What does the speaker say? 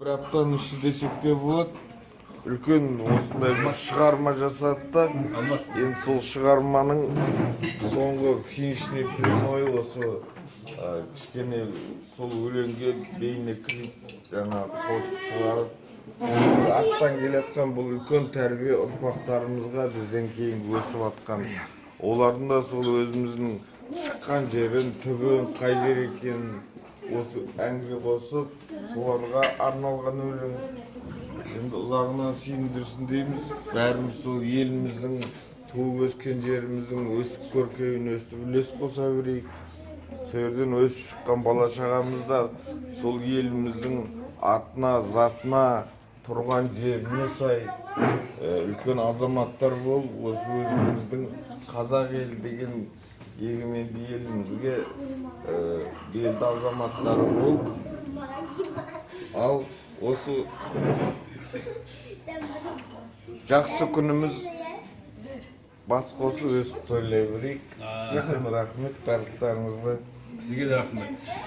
Bir аптаның іші десек те болады. Үлкен осындай бір шығарма жасады да, енді сол шығарманың соңғы финишный прямой осы кішкене сол өлеңге бейне клип жаңа қосып шығарып, арттан келатқан бұл үлкен тәрбие ұрпақтарымызға бізден кейін өсіп жатқан. Олардың да сол өзіміздің шыққан жерін, түбін, қай жер екенін осы әңгіме қосып, соларға арналған өлең. Енді ұзағынан сүйіндірсін дейміз. Бәріміз сол еліміздің, туып өскен жеріміздің өсіп көркейін, өстіп үлес қоса берейік. Сол өсіп шыққан бала шағамызда сол еліміздің атына, затына, тұрған жеріне сай үлкен азаматтар бол, осы өзіміздің қазақ елі деген егеменді елімізге белді азаматтары бол. Ал осы жақсы күніміз бас қосып өсіп тойлай берейік. Рахмет барлықтарыңызға. Сізге де рахмет.